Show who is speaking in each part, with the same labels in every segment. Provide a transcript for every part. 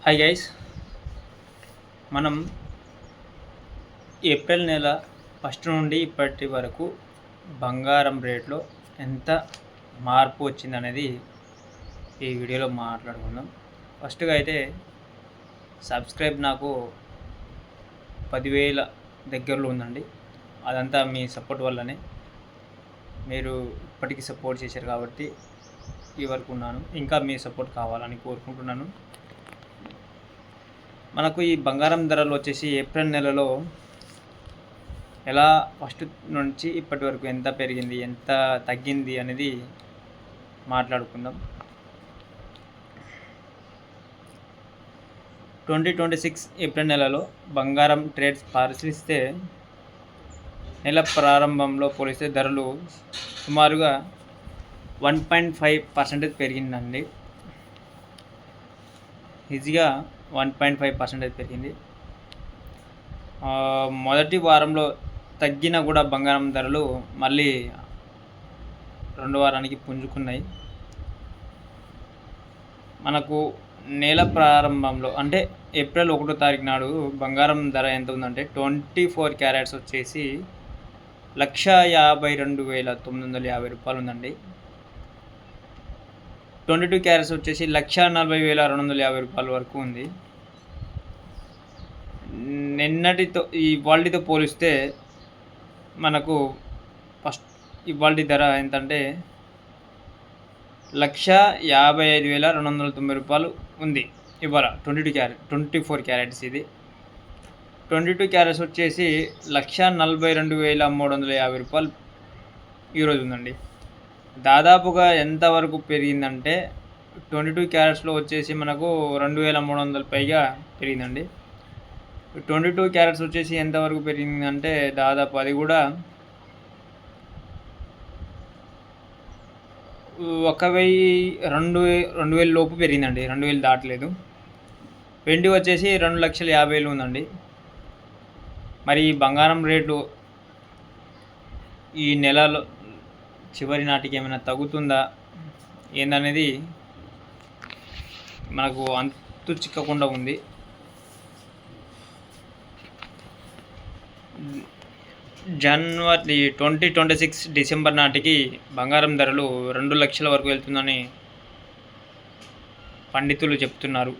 Speaker 1: Hi guys, మనం April నెల first నుండి ఇప్పటి వరకు బంగారం రేట్లో ఎంత మార్పు వచ్చిందనేది ఈ వీడియోలో మాట్లాడుకుందాం. ఫస్ట్గా అయితే సబ్స్క్రైబ్ నాకు 10,000 దగ్గరలో ఉందండి. అదంతా మీ సపోర్ట్ వల్లనే. మీరు ఇప్పటికీ సపోర్ట్ చేశారు కాబట్టి ఈ వరకు ఉన్నాను. ఇంకా మీ సపోర్ట్ కావాలని కోరుకుంటున్నాను. మనకు ఈ బంగారం ధరలు వచ్చేసి ఏప్రిల్ నెలలో ఎలా ఫస్ట్ నుంచి ఇప్పటి వరకు ఎంత పెరిగింది, ఎంత తగ్గింది అనేది మాట్లాడుకుందాం. 2026 ఏప్రిల్ నెలలో బంగారం ట్రేడ్స్ పరిశీలిస్తే నెల ప్రారంభంలో పోలిస్తే ధరలు సుమారుగా 1.5% పెరిగిందండి. ఈజీగా 1.5% పెరిగింది. మొదటి వారంలో తగ్గిన కూడా బంగారం ధరలు మళ్ళీ రెండో వారానికి పుంజుకున్నాయి. మనకు నెల ప్రారంభంలో అంటే ఏప్రిల్ 1వ తారీఖు నాడు బంగారం ధర ఎంత ఉందంటే 24 క్యారెట్స్ వచ్చేసి 152,950 రూపాయలు ఉందండి. 22 క్యారెట్స్ వచ్చేసి 140,250 రూపాయల వరకు ఉంది. నిన్నటితో ఇవాళతో పోలిస్తే మనకు ఫస్ట్ ఇవాళ ధర ఎంతంటే 155,290 రూపాయలు ఉంది ఇవాళ. 24 క్యారెట్స్ ఇది. 22 క్యారెట్స్ వచ్చేసి 142,350 రూపాయలు ఈరోజు ఉందండి. దాదాపుగా ఎంతవరకు పెరిగిందంటే 22 క్యారెట్స్లో వచ్చేసి మనకు 2,300 పైగా పెరిగిందండి. 22 క్యారెట్స్ వచ్చేసి ఎంతవరకు పెరిగిందంటే దాదాపు అది కూడా 2,000 లోపు పెరిగిందండి. 2,000 దాటలేదు. వెండి వచ్చేసి 2,50,000 ఉందండి. మరి బంగారం రేటు ఈ నెలలో చివరి నాటికి ఏమైనా తగ్గుతుందా ఏందనేది మనకు అంతు చిక్కకుండా ఉంది. జనవరి 2026 డిసెంబర్ నాటికి బంగారం ధరలు 2 లక్షల వరకు వెళ్తుందని పండితులు చెప్తున్నారు.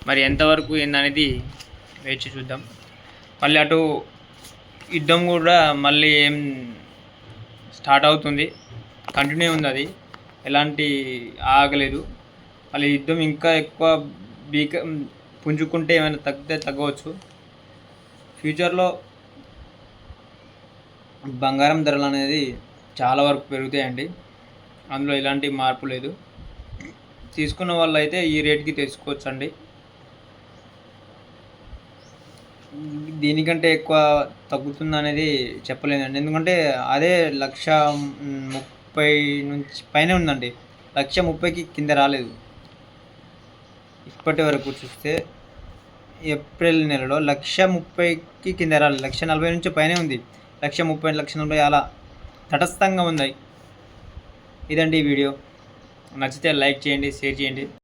Speaker 1: మరి ఎంతవరకు ఏందనేది వేచి చూద్దాం. మళ్ళీ అటు యుద్ధం కూడా మళ్ళీ ఏం స్టార్ట్ అవుతుంది, కంటిన్యూ ఉంది. అది ఎలాంటి ఆగలేదు. మళ్ళీ యుద్ధం ఇంకా ఎక్కువ పుంజుకుంటే ఏమైనా తగ్గవచ్చు. ఫ్యూచర్లో బంగారం ధరలు అనేది చాలా వరకు పెరుగుతాయండి. అందులో ఎలాంటి మార్పు లేదు. తీసుకున్న వాళ్ళు అయితే ఈ రేట్కి తెచ్చుకోవచ్చండి. దీనికంటే ఎక్కువ తగ్గుతుంది అనేది చెప్పలేదండి. ఎందుకంటే అదే 1,30,000 నుంచి పైన ఉందండి. 1,30,000కి కింద రాలేదు. ఇప్పటి వరకు చూస్తే ఏప్రిల్ నెలలో 1,30,000కి కింద రాలేదు. 1,40,000 నుంచి పైనే ఉంది. 1,30,000, 1,40,000 అలా తటస్థంగా ఉంది. ఇదండి ఈ వీడియో. నచ్చితే లైక్ చేయండి, షేర్ చేయండి.